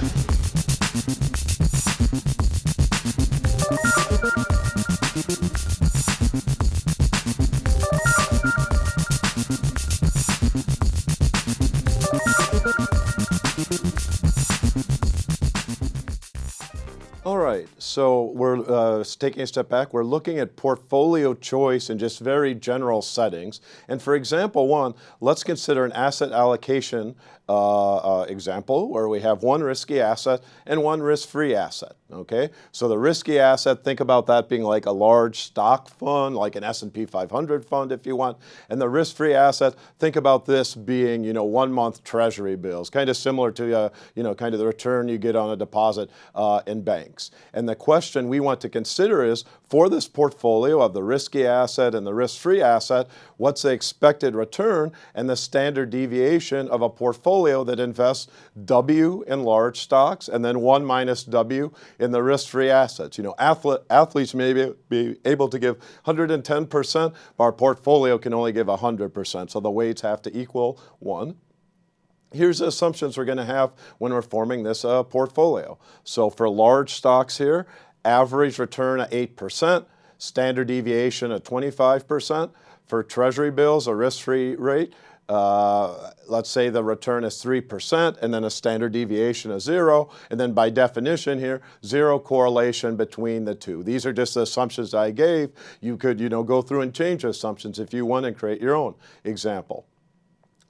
All right, so we're taking a step back. We're looking at portfolio choice in just very general settings. And for example one, let's consider an asset allocation example where we have one risky asset and one risk-free asset, okay? So the risky asset, think about that being like a large stock fund, like an S&P 500 fund if you want. And the risk-free asset, think about this being, 1-month treasury bills, kind of similar to, kind of the return you get on a deposit in banks. And the question we want to consider is, for this portfolio of the risky asset and the risk-free asset, what's the expected return and the standard deviation of a portfolio that invests W in large stocks and then 1 minus W in the risk-free assets? Athletes may be able to give 110%, but our portfolio can only give 100%, so the weights have to equal 1. Here's the assumptions we're going to have when we're forming this portfolio. So for large stocks here, average return at 8%, standard deviation at 25%. For treasury bills, a risk-free rate, let's say the return is 3% and then a standard deviation of 0. And then by definition here, 0 correlation between the two. These are just the assumptions I gave. You could, go through and change the assumptions if you want and create your own example.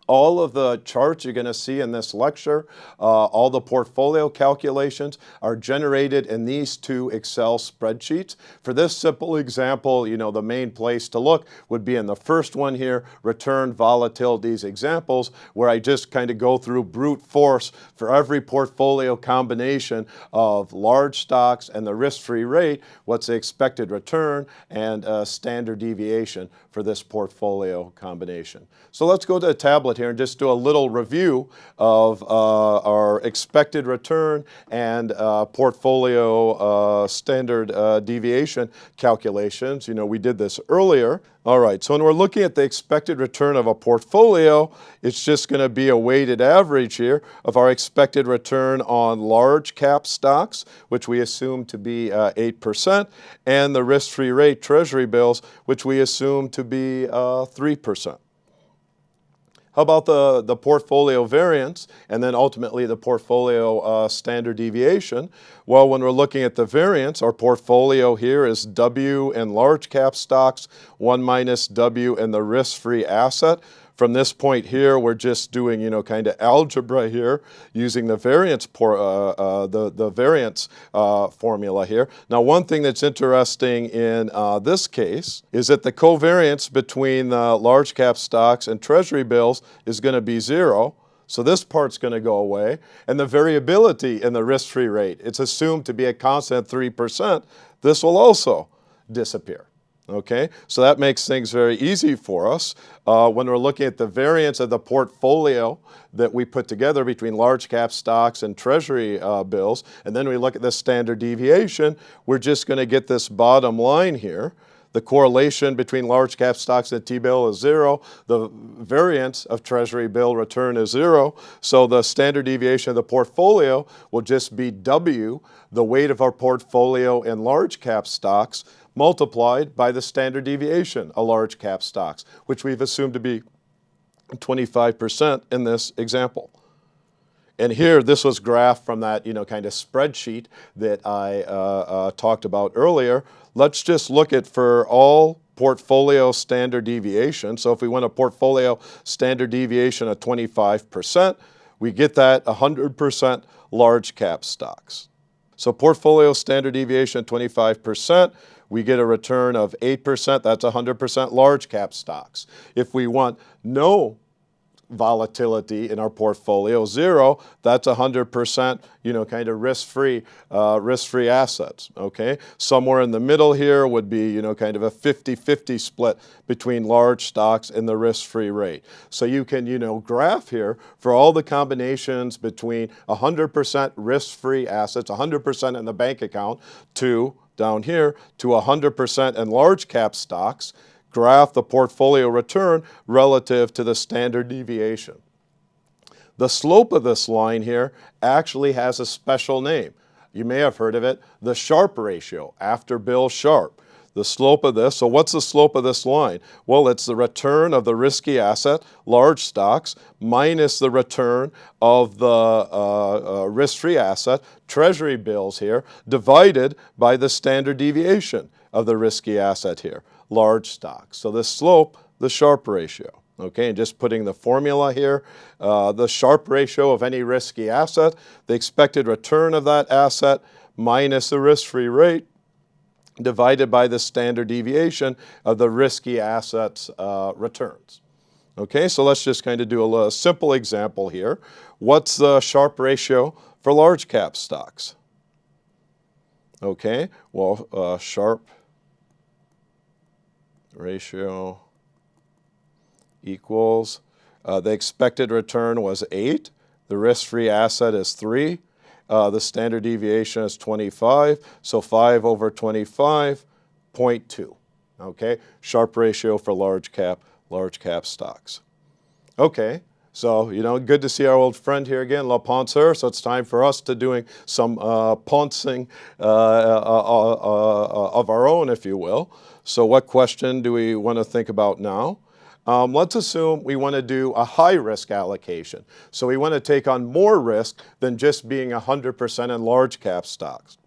All of the charts you're going to see in this lecture, all the portfolio calculations are generated in these two Excel spreadsheets. For this simple example, the main place to look would be in the first one here, return volatilities examples, where I just kind of go through brute force for every portfolio combination of large stocks and the risk-free rate, what's the expected return and standard deviation for this portfolio combination. So let's go to a tablet here and just do a little review of our expected return and portfolio standard deviation calculations. We did this earlier. All right, so when we're looking at the expected return of a portfolio, it's just going to be a weighted average here of our expected return on large cap stocks, which we assume to be 8%, and the risk-free rate treasury bills, which we assume to be 3%. How about the portfolio variance and then ultimately the portfolio standard deviation? Well, when we're looking at the variance, our portfolio here is W in large cap stocks, 1 minus W in the risk-free asset. From this point here, we're just doing, kind of algebra here using the variance, variance formula here. Now, one thing that's interesting in this case is that the covariance between the large cap stocks and treasury bills is going to be 0. So this part's going to go away. And the variability in the risk-free rate, it's assumed to be a constant 3%. This will also disappear. Okay, so that makes things very easy for us when we're looking at the variance of the portfolio that we put together between large cap stocks and treasury bills, and then we look at the standard deviation. We're just going to get this bottom line here. The correlation between large cap stocks and T-bill is 0. The variance of treasury bill return is 0. So the standard deviation of the portfolio will just be W, the weight of our portfolio in large cap stocks, multiplied by the standard deviation of large cap stocks, which we've assumed to be 25% in this example. And here, this was graphed from that, kind of spreadsheet that I talked about earlier. Let's just look at for all portfolio standard deviation. So if we want a portfolio standard deviation of 25%, we get that 100% large cap stocks. So portfolio standard deviation 25%, we get a return of 8%. That's 100% large cap stocks. If we want no volatility in our portfolio, 0, that's 100%, kind of risk-free assets, okay? Somewhere in the middle here would be, kind of a 50-50 split between large stocks and the risk-free rate. So you can, graph here for all the combinations between 100% risk-free assets, 100% in the bank account, to down here to 100% in large cap stocks, graph the portfolio return relative to the standard deviation. The slope of this line here actually has a special name. You may have heard of it, the Sharpe ratio, after Bill Sharpe. The slope of this, so what's the slope of this line? Well, it's the return of the risky asset, large stocks, minus the return of the risk-free asset, treasury bills here, divided by the standard deviation of the risky asset here, large stocks. So this slope, the Sharpe ratio. Okay, and just putting the formula here, the Sharpe ratio of any risky asset, the expected return of that asset minus the risk-free rate, divided by the standard deviation of the risky assets returns. Okay, so let's just kind of do a simple example here. What's the Sharpe ratio for large cap stocks? Okay, well, Sharpe ratio equals, the expected return was 8, the risk-free asset is 3, the standard deviation is 25, so 5 over 25, 0.2. Okay, Sharpe ratio for large cap stocks. Okay, so, good to see our old friend here again, La Penseur. So it's time for us to doing some poncing of our own, if you will. So what question do we want to think about now? Let's assume we want to do a high-risk allocation. So we want to take on more risk than just being 100% in large cap stocks.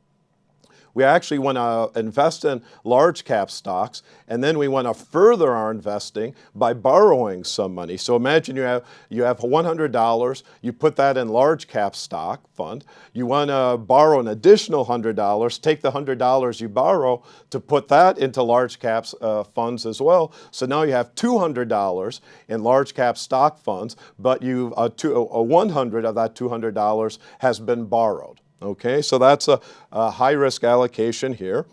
We actually want to invest in large cap stocks, and then we want to further our investing by borrowing some money. So imagine you have $100, you put that in large cap stock fund, you want to borrow an additional $100, take the $100 you borrow to put that into large cap funds as well. So now you have $200 in large cap stock funds, but $100 of that $200 has been borrowed. Okay, so that's a high-risk allocation here.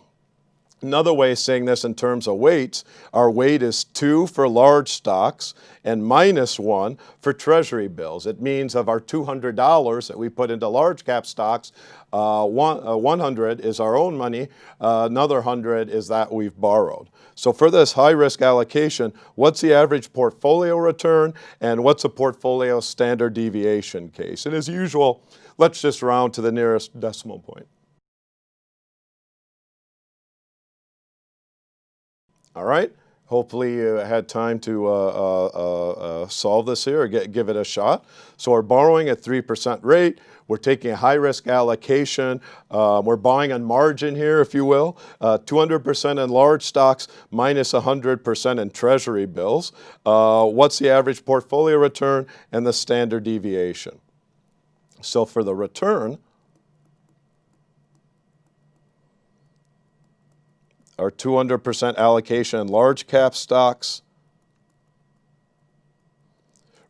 Another way of saying this in terms of weights, our weight is 2 for large stocks and -1 for treasury bills. It means of our $200 that we put into large cap stocks, 100 is our own money, another 100 is that we've borrowed. So for this high-risk allocation, what's the average portfolio return and what's a portfolio standard deviation case? And as usual, let's just round to the nearest decimal point. All right, hopefully you had time to solve this here or give it a shot. So we're borrowing at 3% rate. We're taking a high-risk allocation. We're buying on margin here, if you will. 200% in large stocks, minus 100% in treasury bills. What's the average portfolio return and the standard deviation? So for the return, our 200% allocation in large cap stocks.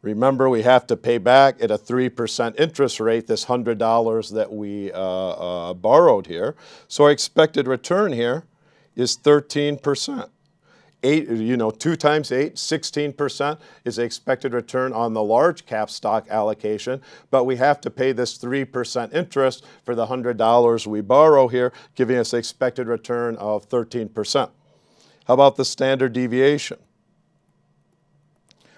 Remember, we have to pay back at a 3% interest rate this $100 that we borrowed here. So our expected return here is 13%. 2 times 8, 16% is the expected return on the large cap stock allocation, but we have to pay this 3% interest for the $100 we borrow here, giving us the expected return of 13%. How about the standard deviation?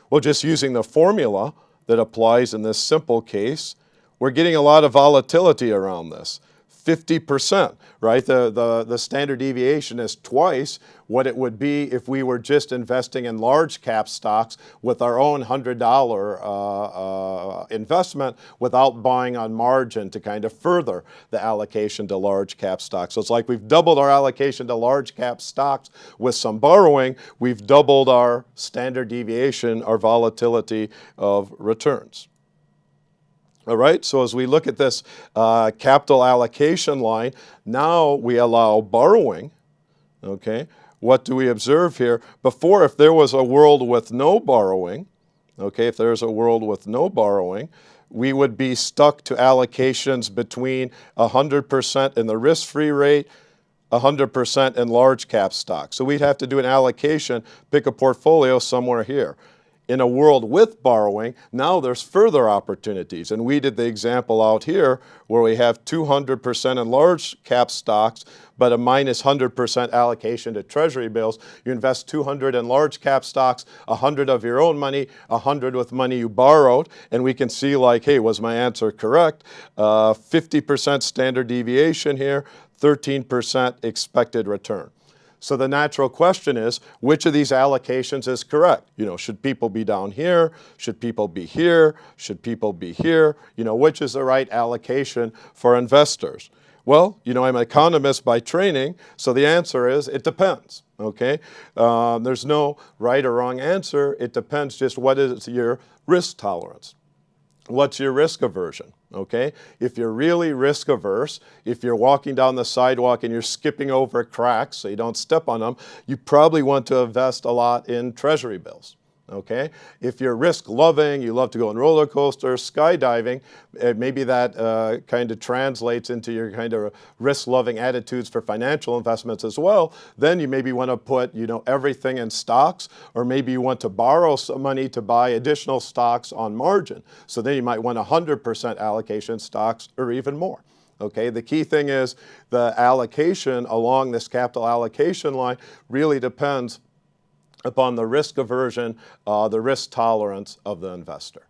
Well, just using the formula that applies in this simple case, we're getting a lot of volatility around this. 50%, right? The standard deviation is twice what it would be if we were just investing in large cap stocks with our own $100 investment without buying on margin to kind of further the allocation to large cap stocks. So it's like we've doubled our allocation to large cap stocks with some borrowing. We've doubled our standard deviation, our volatility of returns. All right, so as we look at this capital allocation line, now we allow borrowing, okay? What do we observe here? Before, if there was a world with no borrowing, okay, if there's a world with no borrowing, we would be stuck to allocations between 100% in the risk-free rate, 100% in large cap stocks. So we'd have to do an allocation, pick a portfolio somewhere here. In a world with borrowing, now there's further opportunities. And we did the example out here where we have 200% in large cap stocks, but a minus 100% allocation to treasury bills. You invest 200 in large cap stocks, 100 of your own money, 100 with money you borrowed. And we can see like, hey, was my answer correct? 50% standard deviation here, 13% expected return. So the natural question is, which of these allocations is correct? You know, should people be down here? Should people be here? Should people be here? You know, which is the right allocation for investors? Well, you know, I'm an economist by training, so the answer is it depends, okay? There's no right or wrong answer. It depends just what is your risk tolerance. What's your risk aversion, okay? If you're really risk averse, if you're walking down the sidewalk and you're skipping over cracks so you don't step on them, you probably want to invest a lot in treasury bills, okay? If you're risk loving, you love to go on roller coasters, skydiving, maybe that kind of translates into your kind of risk loving attitudes for financial investments as well, then you maybe want to put, you know, everything in stocks, or maybe you want to borrow some money to buy additional stocks on margin. So then you might want 100% allocation stocks or even more. Okay, the key thing is the allocation along this capital allocation line really depends upon the risk aversion, the risk tolerance of the investor.